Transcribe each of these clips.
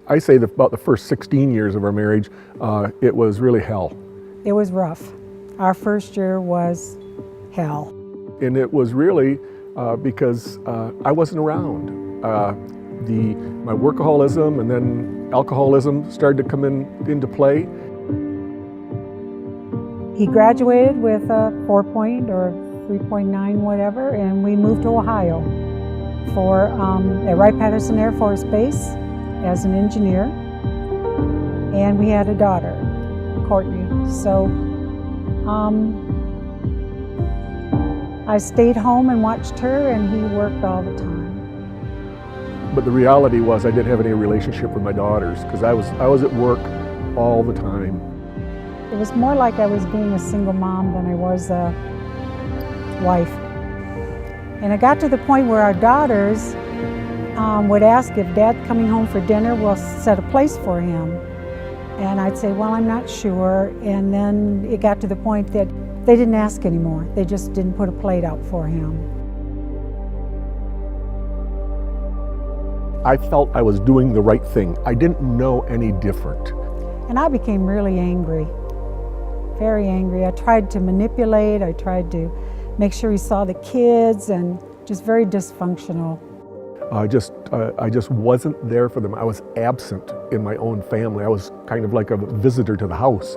I say that about the first 16 years of our marriage, it was really hell. It was rough. Our first year was hell. And it was really because I wasn't around. My workaholism and then alcoholism started to come into play. He graduated with a 4 point or 3.9 whatever, and we moved to Ohio at Wright-Patterson Air Force Base as an engineer. And we had a daughter, Courtney. So I stayed home and watched her, and he worked all the time. But the reality was I didn't have any relationship with my daughters because I was at work all the time. It was more like I was being a single mom than I was a wife. And it got to the point where our daughters would ask if Dad coming home for dinner will set a place for him. And I'd say, well, I'm not sure. And then it got to the point that they didn't ask anymore. They just didn't put a plate out for him. I felt I was doing the right thing. I didn't know any different. And I became really angry, very angry. I tried to manipulate, I tried to make sure he saw the kids, and just very dysfunctional. I just wasn't there for them. I was absent in my own family. I was kind of like a visitor to the house.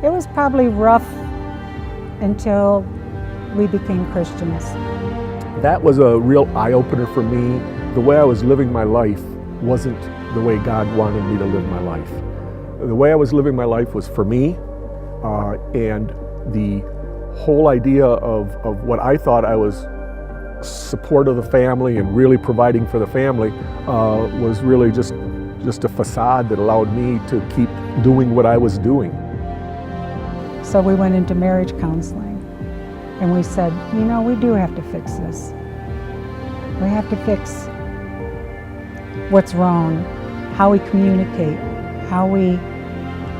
It was probably rough until we became Christians. That was a real eye-opener for me. The way I was living my life wasn't the way God wanted me to live my life. The way I was living my life was for me, and the whole idea of what I thought I was support of the family and really providing for the family was really just a facade that allowed me to keep doing what I was doing. So we went into marriage counseling, and we said, you know, we do have to fix this. We have to fix what's wrong, how we communicate, how we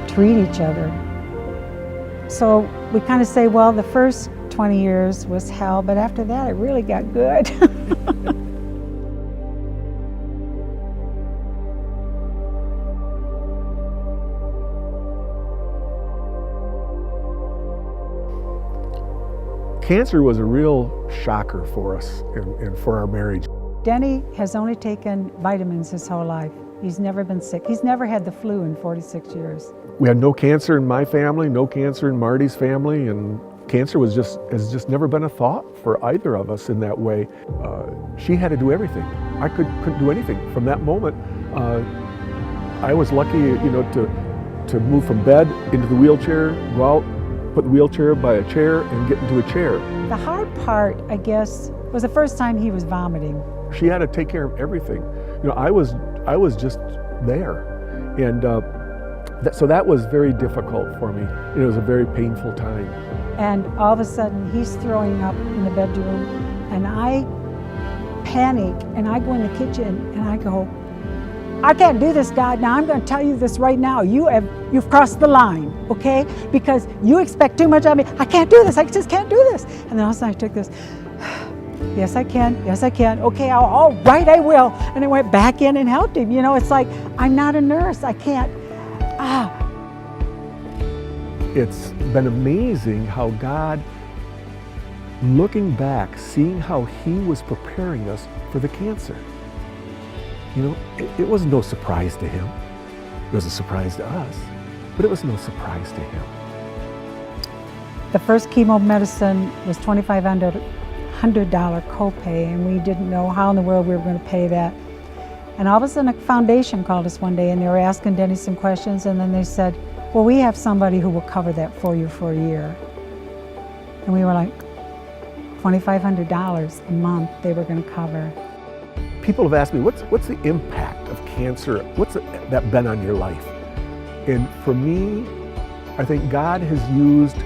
treat each other. So we kind of say, well, the first 20 years was hell, but after that it really got good. Cancer was a real shocker for us and for our marriage. Denny has only taken vitamins his whole life. He's never been sick. He's never had the flu in 46 years. We had no cancer in my family, no cancer in Mardee's family, and cancer has just never been a thought for either of us in that way. She had to do everything. I couldn't do anything. From that moment, I was lucky, you know, to move from bed into the wheelchair, go out, put the wheelchair by a chair, and get into a chair. The hard part, I guess, was the first time he was vomiting. She had to take care of everything. You know, I was just there, and so that was very difficult for me. It was a very painful time. And all of a sudden, he's throwing up in the bedroom, and I panic, and I go in the kitchen, and I go, I can't do this, God. Now I'm going to tell you this right now. You've crossed the line, okay? Because you expect too much of me. I can't do this. I just can't do this. And then all of a sudden I took this. Yes, I can. Yes, I can. Okay, all right, I will. And I went back in and helped him. You know, it's like, I'm not a nurse. I can't. It's been amazing how God, looking back, seeing how He was preparing us for the cancer. You know, it was no surprise to Him. It was a surprise to us, but it was no surprise to Him. The first chemo medicine was $2,500 copay, and we didn't know how in the world we were going to pay that. And all of a sudden a foundation called us one day, and they were asking Denny some questions, and then they said, well, we have somebody who will cover that for you for a year. And we were like, $2,500 a month they were going to cover. People have asked me, what's the impact of cancer? What's that been on your life? And for me, I think God has used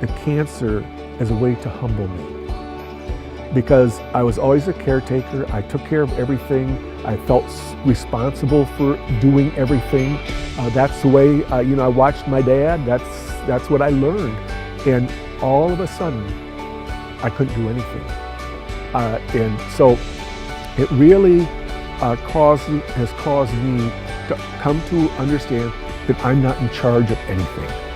the cancer as a way to humble me. Because I was always a caretaker, I took care of everything, I felt responsible for doing everything. That's the way, I watched my dad, that's what I learned. And all of a sudden, I couldn't do anything. And so it really has caused me to come to understand that I'm not in charge of anything.